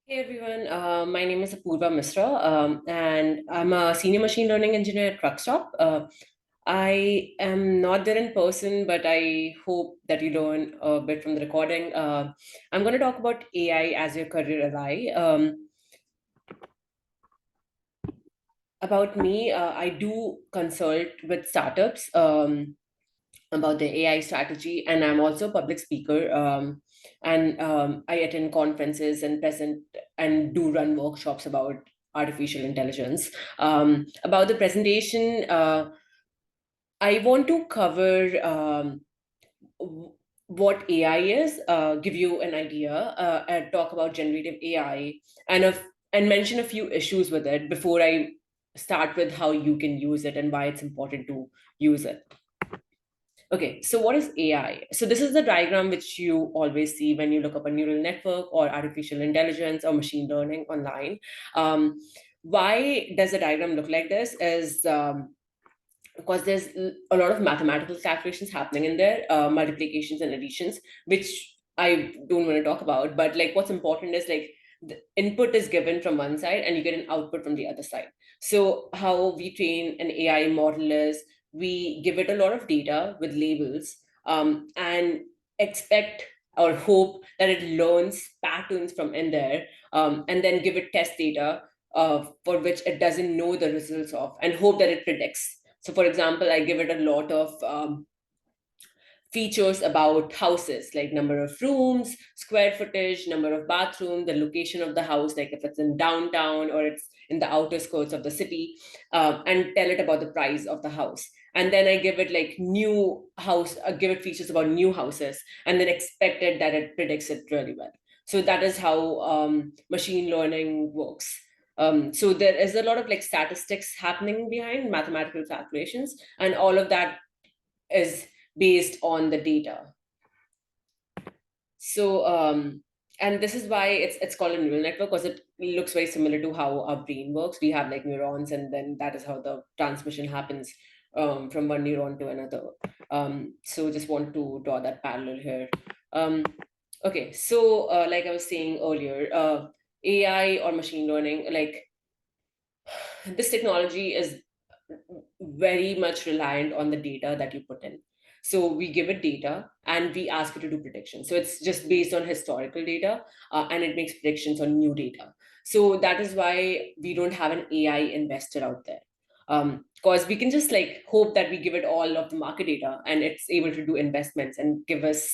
Hey everyone, my name is APURVA MISRA, and I'm a senior machine learning engineer at Truckstop. I am not there in person, but I hope that you learn a bit from the recording. I'm going to talk about AI as your career ally. About me, I do consult with startups about the AI strategy, and I'm also a public speaker. And I attend conferences and present and do run workshops about artificial intelligence. About the presentation, I want to cover what AI is, give you an idea, and talk about generative AI, and mention a few issues with it before I start with how you can use it and why it's important to use it. Okay, so what is AI? So this is the diagram which you always see when you look up a neural network or artificial intelligence or machine learning online. Why does the diagram look like this? Is because there's a lot of mathematical calculations happening in there, multiplications and additions, which I don't want to talk about. But like, what's important is like the input is given from one side and you get an output from the other side. So how we train an AI model is we give it a lot of data with labels, and expect or hope that it learns patterns from in there, and then give it test data for which it doesn't know the results of, and hope that it predicts. So, for example, I give it a lot of features about houses, like number of rooms, square footage, number of bathrooms, the location of the house, like if it's in downtown or it's in the outer skirts of the city, and tell it about the price of the house. And then I give it like new house, give it features about new houses, and then expect it that it predicts it really well. So that is how machine learning works. So there is a lot of like statistics happening behind mathematical calculations, and all of that is based on the data. So and this is why it's called a neural network, because it looks very similar to how our brain works. We have like neurons, and then that is how the transmission happens from one neuron to another. So just want to draw that parallel here. Okay, so like I was saying earlier, AI or machine learning, like this technology is very much reliant on the data that you put in. So we give it data and we ask it to do predictions. So it's just based on historical data, and it makes predictions on new data. So that is why we don't have an AI investor out there. Because we can just like hope that we give it all of the market data and it's able to do investments and give us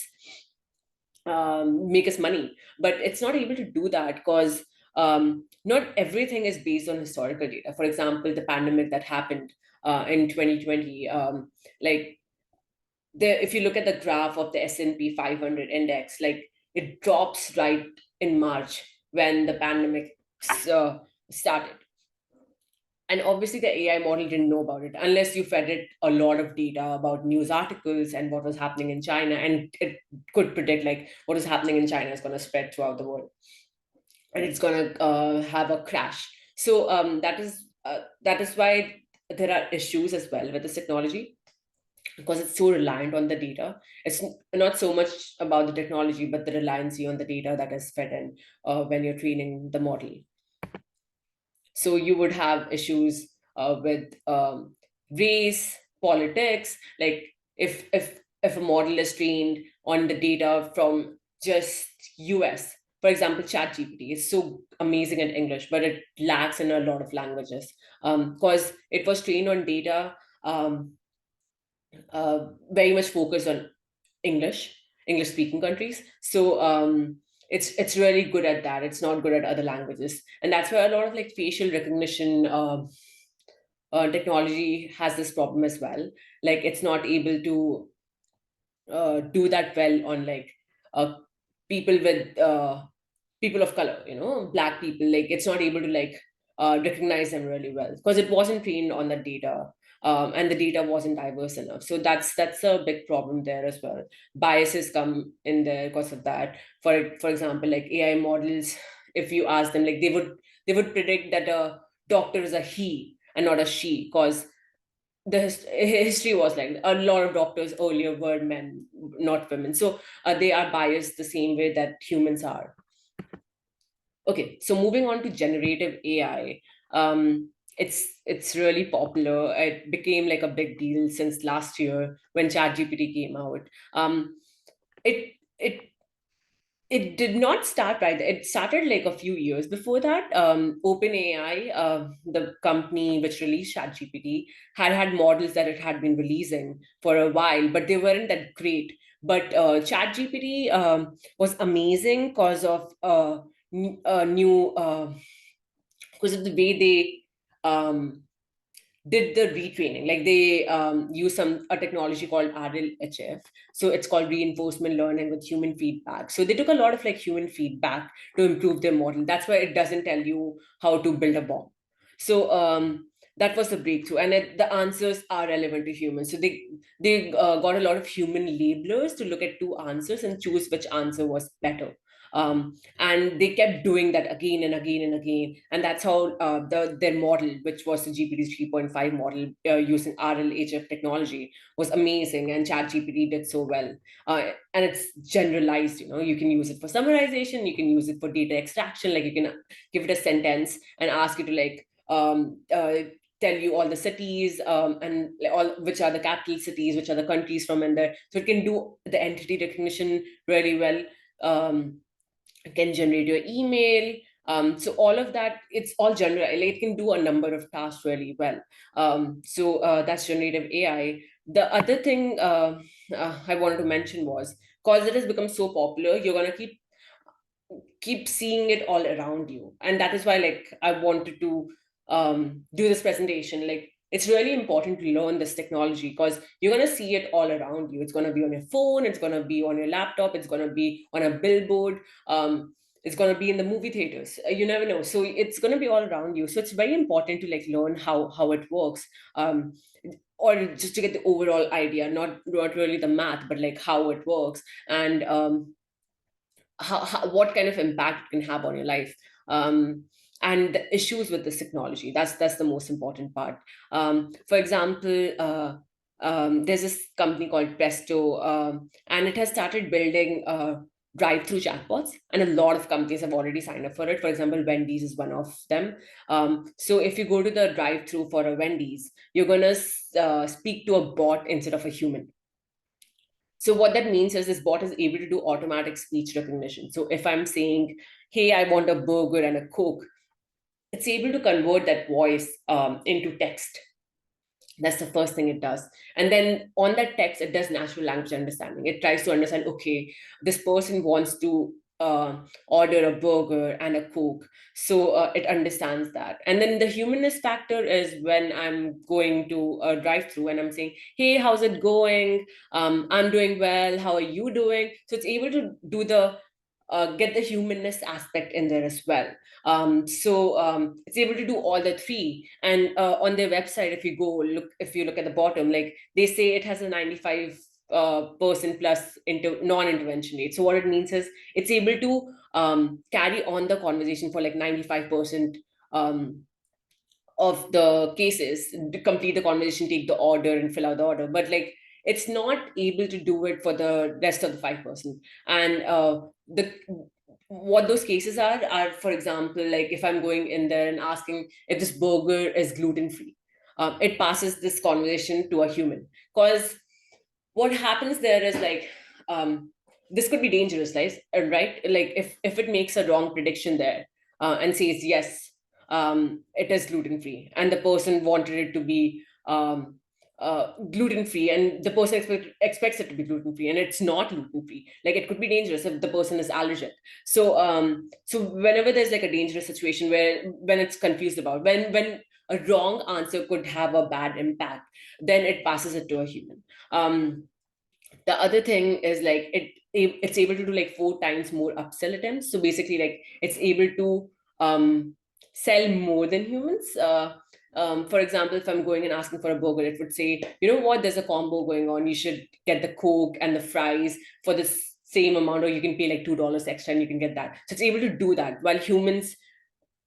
make us money, but it's not able to do that because not everything is based on historical data. For example, the pandemic that happened in 2020, like if you look at the graph of the S&P 500 index, like it drops right in March when the pandemic started. And obviously the AI model didn't know about it unless you fed it a lot of data about news articles and what was happening in China, and it could predict like what is happening in China is going to spread throughout the world and it's going to have a crash. So that is why there are issues as well with this technology, because it's so reliant on the data. It's not so much about the technology, but the reliance on the data that is fed in when you're training the model. So you would have issues with race, politics. Like if a model is trained on the data from just US, for example, ChatGPT is so amazing in English, but it lacks in a lot of languages because it was trained on data very much focused on English, English speaking countries. So it's really good at that. It's not good at other languages, and that's where a lot of like facial recognition technology has this problem as well. Like it's not able to do that well on like uh, people with people of color, black people. Like it's not able to like recognize them really well because it wasn't trained on the data, and the data wasn't diverse enough. So that's a big problem there as well. Biases come in there because of that. For example, like AI models, if you ask them, like they would predict that a doctor is a he and not a she, because the history was like a lot of doctors earlier were men, not women. So they are biased the same way that humans are. Okay, so moving on to generative AI, it's really popular. It became like a big deal since last year when ChatGPT came out. It it it did not start right there. It started like a few years before that. OpenAI, the company which released ChatGPT, had models that it had been releasing for a while, but they weren't that great. But ChatGPT was amazing new because of the way they did the retraining. Like they use a technology called RLHF. So it's called reinforcement learning with human feedback. So they took a lot of like human feedback to improve their model. That's why it doesn't tell you how to build a bomb. So that was the breakthrough, and the answers are relevant to humans. So they got a lot of human labelers to look at two answers and choose which answer was better. And they kept doing that again and again and again, and that's how their model, which was the GPT 3.5 model using RLHF technology, was amazing, and ChatGPT did so well. And it's generalized. You can use it for summarization, you can use it for data extraction. Like you can give it a sentence and ask it to like tell you all the cities, and all which are the capital cities, which are the countries from in there. So it can do the entity recognition really well. It can generate your email. So all of that, it's all general. Like, it can do a number of tasks really well. So that's generative AI. The other thing I wanted to mention was, because it has become so popular, you're gonna keep seeing it all around you, and that is why like I wanted to do this presentation. Like it's really important to learn this technology because you're going to see it all around you. It's going to be on your phone, it's going to be on your laptop, it's going to be on a billboard, it's going to be in the movie theaters. You never know, so it's going to be all around you. So it's very important to like learn how it works, or just to get the overall idea, not really the math, but like how it works, and what kind of impact it can have on your life, and the issues with this technology. That's the most important part. For example, there's this company called Presto, and it has started building drive-through chatbots, and a lot of companies have already signed up for it. For example, Wendy's is one of them. So if you go to the drive-through for a Wendy's, you're gonna speak to a bot instead of a human. So what that means is this bot is able to do automatic speech recognition. So if I'm saying, "Hey, I want a burger and a Coke," it's able to convert that voice into text. That's the first thing it does. And then on that text, it does natural language understanding. It tries to understand, okay, this person wants to order a burger and a Coke. So it understands that. And then the humanness factor is when I'm going to a drive through and I'm saying, "Hey, how's it going? I'm doing well. How are you doing?" So it's able to do the get the humanness aspect in there as well. So it's able to do all the three. And on their website, if you look at the bottom, like they say it has a 95 percent plus into non-intervention rate. So what it means is it's able to carry on the conversation for like 95% of the cases, to complete the conversation, take the order, and fill out the order. But like it's not able to do it for the rest of the 5%. And the what those cases are, for example, like if I'm going in there and asking if this burger is gluten free, it passes this conversation to a human. Because what happens there is like, this could be dangerous, right? Like if it makes a wrong prediction there, and says yes, it is gluten free, and the person wanted it to be gluten free, and the person expects it to be gluten free, and it's not gluten free. Like it could be dangerous if the person is allergic. So whenever there's like a dangerous situation where when it's confused about when a wrong answer could have a bad impact, then it passes it to a human. The other thing is like it's able to do like 4 times more upsell attempts. So basically, like it's able to sell more than humans. For example, if I'm going and asking for a burger, it would say, "You know what, there's a combo going on. You should get the Coke and the fries for this same amount, or you can pay like $2 extra and you can get that." So it's able to do that. While humans,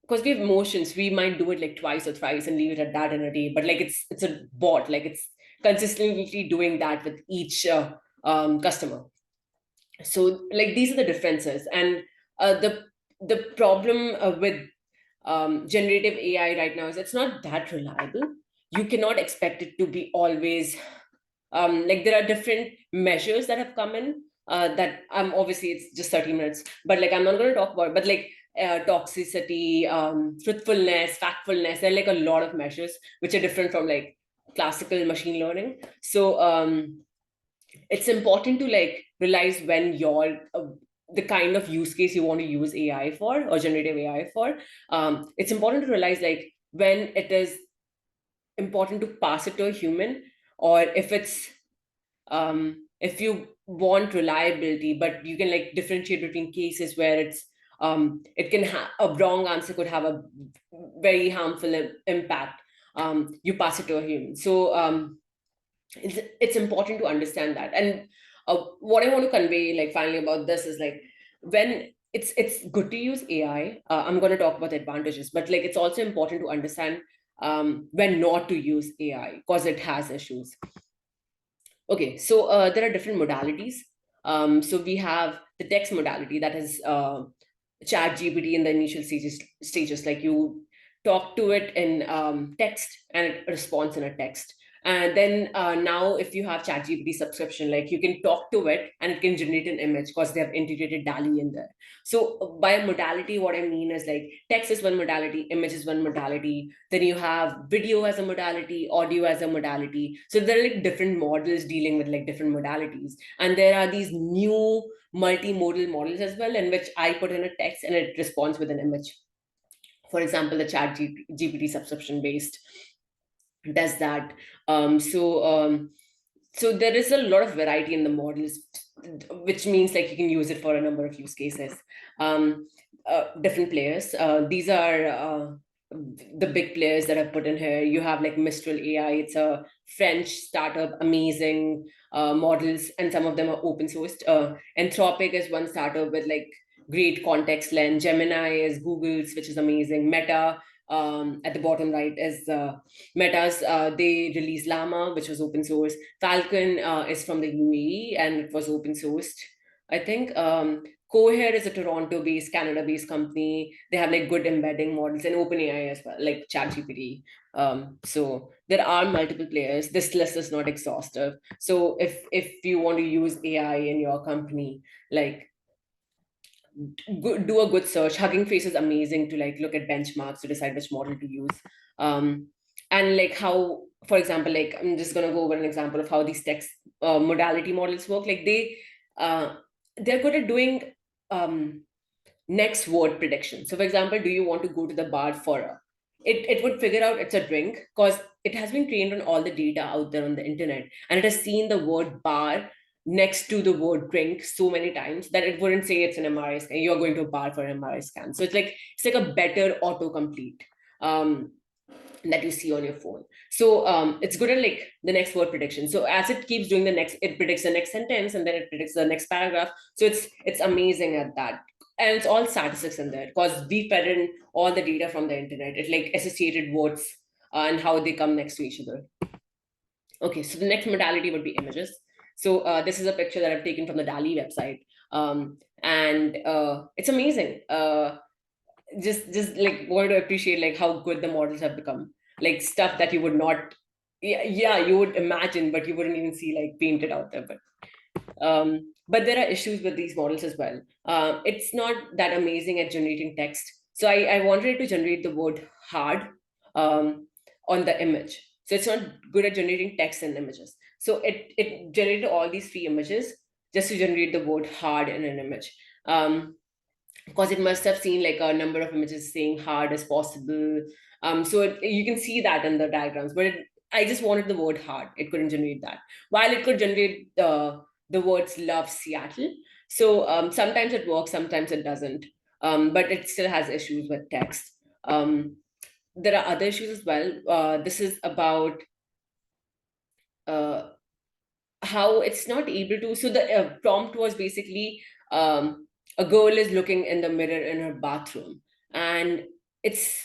because we have emotions, we might do it like twice or thrice and leave it at that in a day. But like it's a bot, like it's consistently doing that with each customer. So like these are the differences. And the the problem with generative AI right now is it's not that reliable. You cannot expect it to be always like there are different measures that have come in that obviously it's just 30 minutes, but like I'm not going to talk about, but like toxicity, truthfulness, factfulness, there are like a lot of measures which are different from like classical machine learning. So it's important to like realize when you're the kind of use case you want to use AI for, or generative AI for. It's important to realize like when it is important to pass it to a human, or if you want reliability, but you can like differentiate between cases where it can have a wrong answer could have a very harmful impact. You pass it to a human. So it's important to understand that. And what I want to convey like finally about this is like when it's good to use AI. I'm going to talk about the advantages, but like it's also important to understand when not to use AI because it has issues. Okay, so there are different modalities. So we have the text modality, that is chat GPT in the initial stages, like you talk to it in text and it responds in a text. And then now if you have chat GPT subscription, like you can talk to it and it can generate an image because they have integrated DALI in there. So by modality, what I mean is like text is one modality, image is one modality, then you have video as a modality, audio as a modality. So there are like different models dealing with like different modalities, and there are these new multimodal models as well, in which I put in a text and it responds with an image. For example, the chat GPT subscription based does that. So there is a lot of variety in the models, which means like you can use it for a number of use cases. Different players, these are the big players that I've put in here. You have like Mistral AI, it's a French startup, amazing models, and some of them are open sourced. Anthropic is one startup with like great context lens. Gemini is Google's, which is amazing. Meta, at the bottom right, is Meta's. They released Llama, which was open source. Falcon is from the UAE and it was open sourced, I think. Cohere is a Toronto-based, Canada-based company. They have like good embedding models, and OpenAI as well, like ChatGPT. So there are multiple players. This list is not exhaustive. So if you want to use AI in your company, like do a good search. Hugging Face is amazing to like look at benchmarks to decide which model to use. And like how, for example, like I'm just gonna go over an example of how these text modality models work. Like they're good at doing next word prediction. So for example, do you want to go to the bar for a, it would figure out it's a drink because it has been trained on all the data out there on the internet, and it has seen the word bar next to the word drink so many times that it wouldn't say it's an MRI scan. You're going to a bar for an MRI scan. So it's like a better autocomplete that you see on your phone. So it's good at like the next word prediction. So as it keeps doing the next, it predicts the next sentence and then it predicts the next paragraph. So it's amazing at that. And it's all statistics in there because we fed in all the data from the internet. It like associated words and how they come next to each other. Okay, so the next modality would be images. So this is a picture that I've taken from the DALI website. And it's amazing. Just like wanted to appreciate like how good the models have become. Like stuff that you would not, yeah, you would imagine, but you wouldn't even see like painted out there. But there are issues with these models as well. It's not that amazing at generating text. So I wanted it to generate the word hard on the image. So it's not good at generating text and images. So it generated all these three images just to generate the word hard in an image. Because it must have seen like a number of images saying hard as possible. So you can see that in the diagrams, but I just wanted the word hard. It couldn't generate that. While it could generate the words love Seattle. So sometimes it works, sometimes it doesn't. But it still has issues with text. There are other issues as well. This is about uh, how it's not able to. So the prompt was basically a girl is looking in the mirror in her bathroom, and it's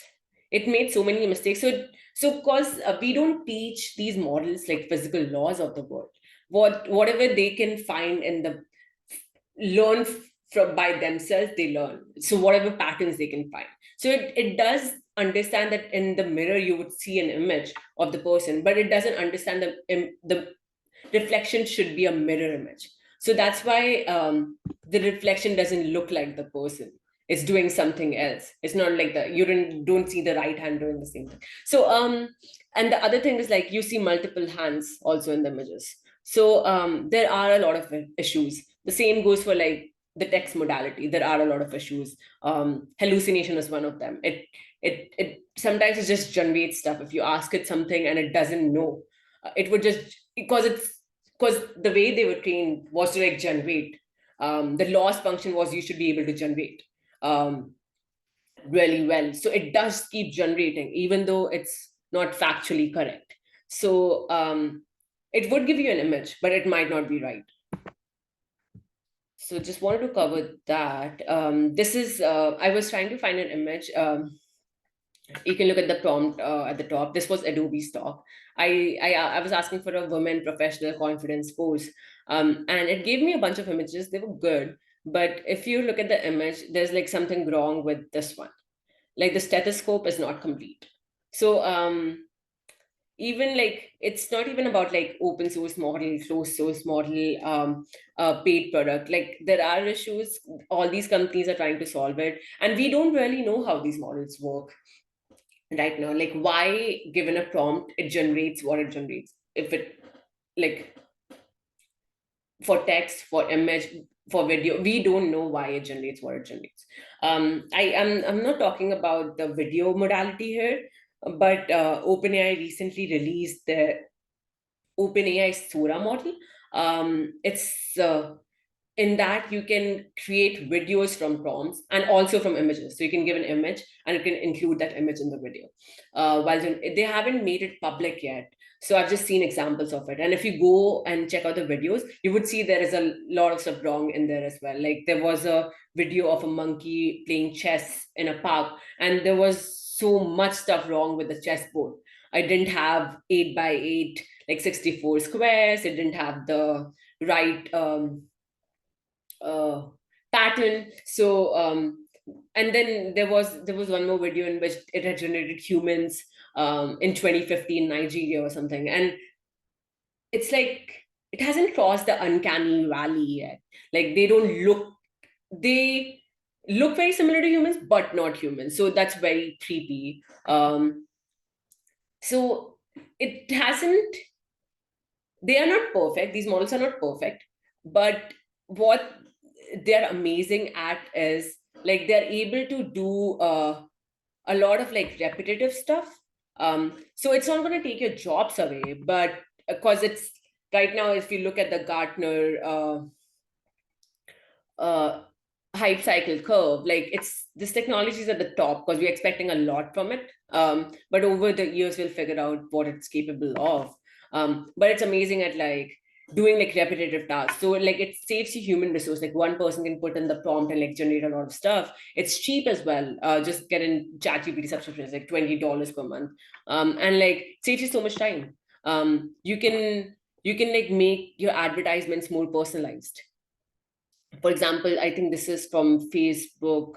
it made so many mistakes. So because we don't teach these models like physical laws of the world, whatever they can find in the learn from by themselves, they learn. So whatever patterns they can find. So it does understand that in the mirror you would see an image of the person, but it doesn't understand the reflection should be a mirror image. So that's why the reflection doesn't look like the person. It's doing something else. It's not like the you don't see the right hand doing the same thing. So and the other thing is like you see multiple hands also in the images. So there are a lot of issues. The same goes for like the text modality. There are a lot of issues. Hallucination is one of them. It sometimes it just generates stuff. If you ask it something and it doesn't know, it would just because the way they were trained was to like generate. The loss function was you should be able to generate really well. So it does keep generating, even though it's not factually correct. So it would give you an image, but it might not be right. So just wanted to cover that. This is, I was trying to find an image. You can look at the prompt at the top. This was Adobe stock. I was asking for a women professional confidence pose, and it gave me a bunch of images. They were good, but if you look at the image, there's like something wrong with this one. Like the stethoscope is not complete. So even like it's not even about like open source model, closed source model, paid product. Like there are issues. All these companies are trying to solve it, and we don't really know how these models work right now. Like why given a prompt it generates what it generates. If it like for text, for image, for video, we don't know why it generates what it generates. I'm not talking about the video modality here, but OpenAI recently released the OpenAI Sora model. It's in that you can create videos from prompts and also from images. So you can give an image and you can include that image in the video. While they haven't made it public yet, so I've just seen examples of it. And if you go and check out the videos, you would see there is a lot of stuff wrong in there as well. Like there was a video of a monkey playing chess in a park, and there was so much stuff wrong with the chessboard. I didn't have 8 by 8, like 64 squares. It didn't have the right uh, pattern. So and then there was one more video in which it had generated humans in 2015 Nigeria or something, and it's like it hasn't crossed the uncanny valley yet. Like they look very similar to humans but not humans, so that's very creepy. So it hasn't they are not perfect, these models are not perfect, but what they're amazing at is like they're able to do a lot of like repetitive stuff. So it's not going to take your jobs away, but because it's right now, if you look at the Gartner uh, hype cycle curve, like it's this technology is at the top because we're expecting a lot from it, but over the years we'll figure out what it's capable of. But it's amazing at like doing like repetitive tasks, so like it saves you human resource. Like one person can put in the prompt and like generate a lot of stuff. It's cheap as well. Just get in ChatGPT subscription is like $20 per month, and like saves you so much time. You can like make your advertisements more personalized. For example, I think this is from Facebook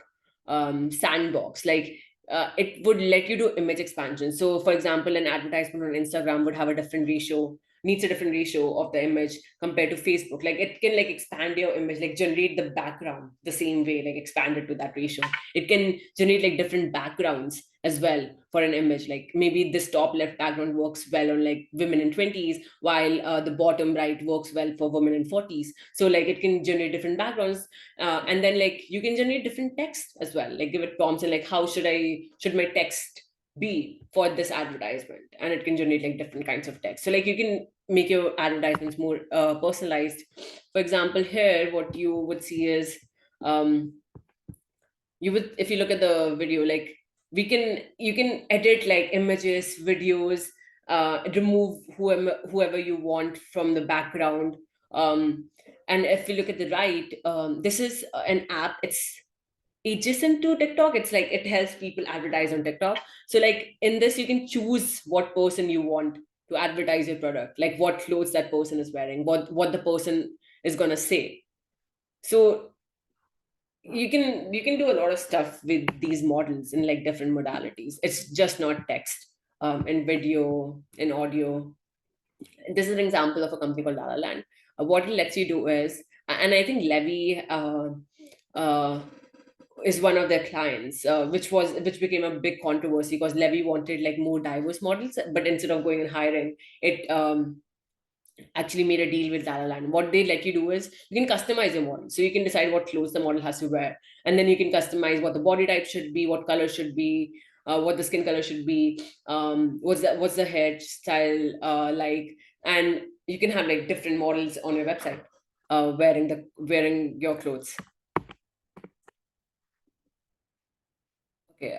Sandbox. Like it would let you do image expansion. So, for example, an advertisement on Instagram would have a different ratio, needs a different ratio of the image compared to Facebook. Like it can like expand your image, like generate the background the same way, like expand it to that ratio. It can generate like different backgrounds as well for an image. Like maybe this top left background works well on like women in 20s, while the bottom right works well for women in 40s. So like it can generate different backgrounds, and then like you can generate different text as well. Like give it prompts and like how should my text be for this advertisement, and it can generate like different kinds of text. So like you can make your advertisements more personalized. For example, here what you would see is you would, if you look at the video, like you can edit like images, videos, remove whoever you want from the background. And if you look at the right, this is an app. It's adjacent to TikTok. It's like it helps people advertise on TikTok. So like in this, you can choose what person you want to advertise your product, like what clothes that person is wearing, what the person is gonna say. So you can do a lot of stuff with these models in like different modalities. It's just not text, and video and audio. This is an example of a company called La La Land. What it lets you do is, and I think Levy uh, is one of their clients, which became a big controversy because Levy wanted like more diverse models, but instead of going and hiring it, actually made a deal with La La Land. What they let you do is you can customize your model. So you can decide what clothes the model has to wear. And then you can customize what the body type should be, what color should be, what the skin color should be, what's the hairstyle like. And you can have like different models on your website wearing your clothes. Okay.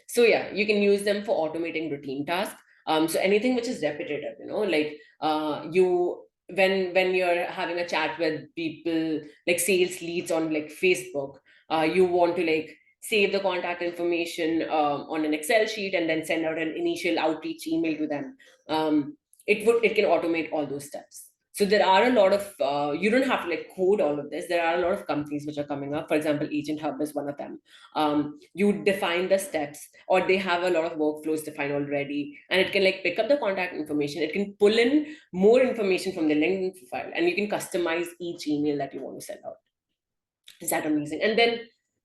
So yeah, you can use them for automating routine tasks. So anything which is repetitive, like you when you're having a chat with people like sales leads on like Facebook, you want to like save the contact information on an Excel sheet and then send out an initial outreach email to them. It can automate all those steps. So there are a lot of you don't have to like code all of this. There are a lot of companies which are coming up. For example, Agent Hub is one of them. You define the steps, or they have a lot of workflows defined already, and it can like pick up the contact information. It can pull in more information from the LinkedIn profile, and you can customize each email that you want to send out. Is that amazing? And then,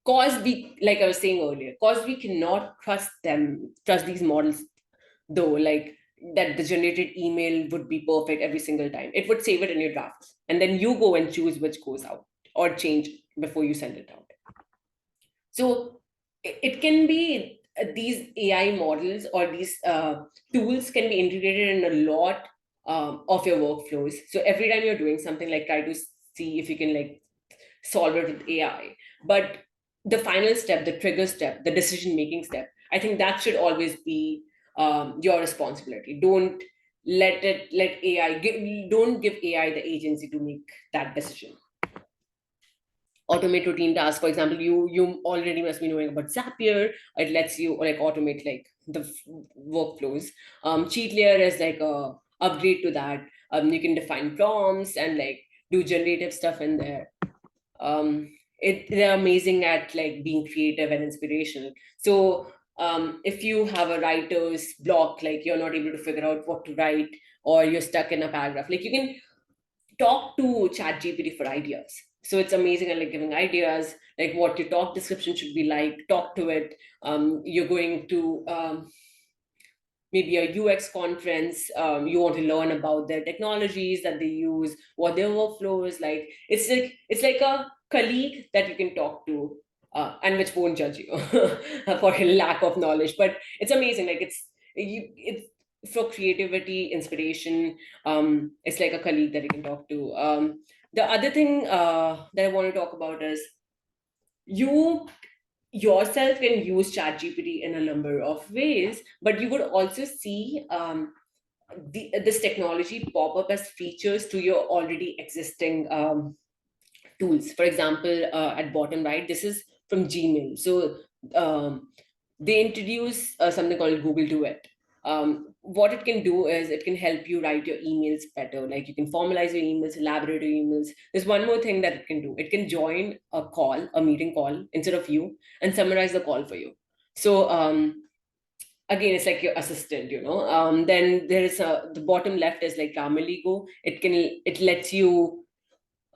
cause we, like I was saying earlier, cause we cannot trust these models, though, like that the generated email would be perfect every single time. It would save it in your drafts, and then you go and choose which goes out or change before you send it out. So it can be these AI models or these tools can be integrated in a lot of your workflows. So every time you're doing something, like try to see if you can like solve it with AI. But the final step, the trigger step, the decision making step, I think that should always be your responsibility. Let AI don't give AI the agency to make that decision. Automate routine tasks. For example, you already must be knowing about Zapier. It lets you like automate like the workflows. Cheat layer is like a upgrade to that. You can define prompts and like do generative stuff in there. um they're amazing at like being creative and inspirational. So if you have a writer's block, like you're not able to figure out what to write, or you're stuck in a paragraph, like you can talk to chat gpt for ideas. So it's amazing at like giving ideas, like what your talk description should be like. Talk to it. You're going to maybe a UX conference. You want to learn about their technologies that they use, what their workflow is like. It's like a colleague that you can talk to, and which won't judge you for a lack of knowledge. But it's amazing. Like it's for creativity, inspiration. It's like a colleague that you can talk to. The other thing that I want to talk about is you yourself can use ChatGPT in a number of ways, but you would also see this technology pop up as features to your already existing tools. For example, at bottom right, this is from Gmail. So um, they introduce something called Google Duet. What it can do is it can help you write your emails better. Like you can formalize your emails, elaborate your emails. There's one more thing that it can do. It can join a meeting call instead of you, and summarize the call for you. So again, it's like your assistant. Then there is the bottom left is like Grammarly. It lets you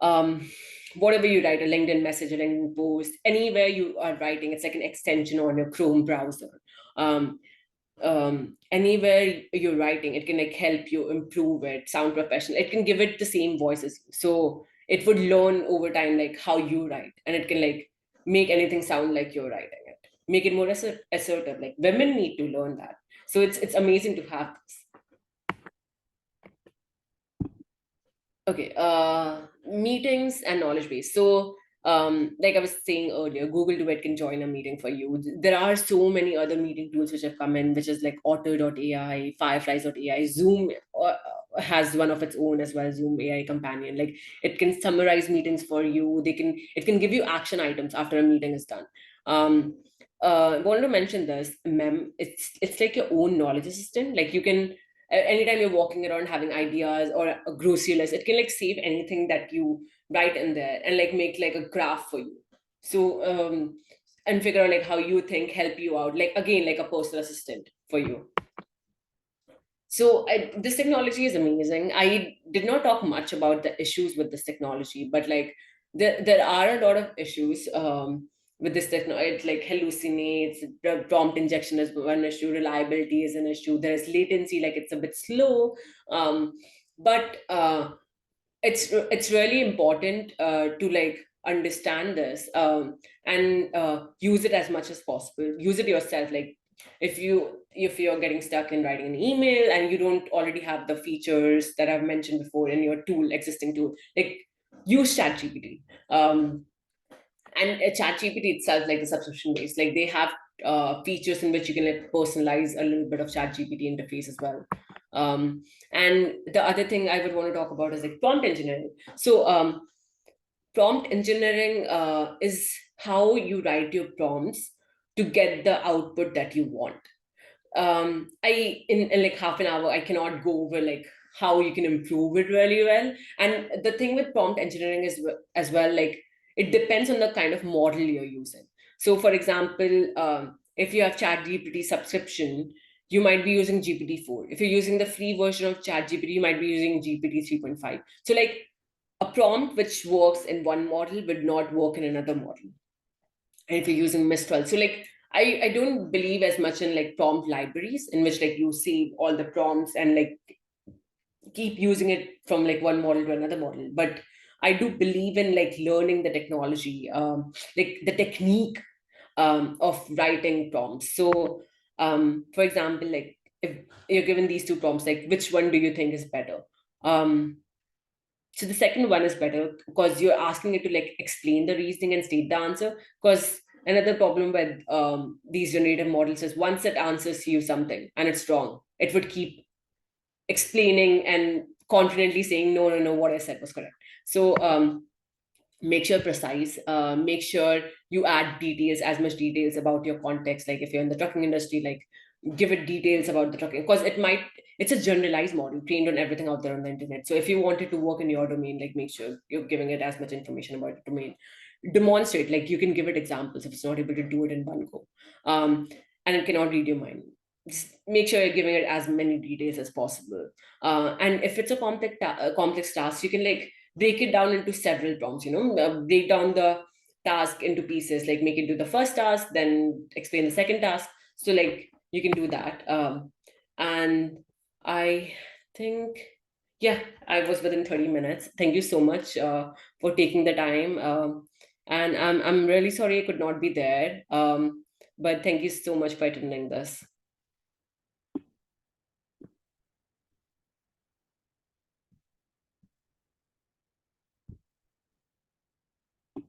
um, whatever you write, a LinkedIn message, a LinkedIn post, anywhere you are writing, it's like an extension on your Chrome browser. Um, Anywhere you're writing, it can like help you improve it, sound professional. It can give it the same voice as you. So it would learn over time like how you write, and it can like make anything sound like you're writing it. Make it more assertive. Like women need to learn that. So it's amazing to have this. Okay, meetings and knowledge base. So, like I was saying earlier, Google Duet can join a meeting for you. There are so many other meeting tools which have come in, which is like Otter.ai, Fireflies.ai, Zoom has one of its own as well, Zoom AI Companion. Like it can summarize meetings for you. It can give you action items after a meeting is done. Um, I wanted to mention this, Mem. It's like your own knowledge assistant. Like you can anytime you're walking around having ideas or a grocery list, it can like save anything that you write in there and like make like a graph for you. So and figure out like how you think help you out, like again like a personal assistant for you. So this technology is amazing. I did not talk much about the issues with this technology, but like there are a lot of issues with this technology. It like hallucinates. The prompt injection is one issue. Reliability is an issue. There is latency, like it's a bit slow. But it's really important to like understand this, and use it as much as possible. Use it yourself. Like if you're getting stuck in writing an email and you don't already have the features that I've mentioned before in your existing tool, like use ChatGPT. And ChatGPT itself, like the subscription based, like they have features in which you can like personalize a little bit of ChatGPT interface as well. And the other thing I would want to talk about is like prompt engineering. So prompt engineering is how you write your prompts to get the output that you want. In like half an hour I cannot go over like how you can improve it really well. And the thing with prompt engineering is as well, like it depends on the kind of model you're using. So for example, if you have chat gpt subscription, you might be using GPT-4. If you're using the free version of chat gpt, you might be using GPT 3.5. So like a prompt which works in one model would not work in another model. And if you're using Mistral, so like I don't believe as much in like prompt libraries in which like you save all the prompts and like keep using it from like one model to another model. But I do believe in like learning the technology, like the technique of writing prompts. So for example, like if you're given these two prompts, like which one do you think is better? So the second one is better because you're asking it to like explain the reasoning and state the answer. Because another problem with these generative models is once it answers you something and it's wrong, it would keep explaining and confidently saying, no, no, no, what I said was correct. So make sure precise, make sure you add details, as much details about your context. Like if you're in the trucking industry, like give it details about the trucking, because it's a generalized model trained on everything out there on the internet. So if you want it to work in your domain, like make sure you're giving it as much information about the domain. Demonstrate, like you can give it examples if it's not able to do it in one go. And it cannot read your mind. Just make sure you're giving it as many details as possible. And if it's a complex task, you can like break it down into several prompts, break down the task into pieces, like make it do the first task, then explain the second task. So like you can do that. And I think, yeah, I was within 30 minutes. Thank you so much for taking the time. And I'm really sorry I could not be there. But thank you so much for attending this.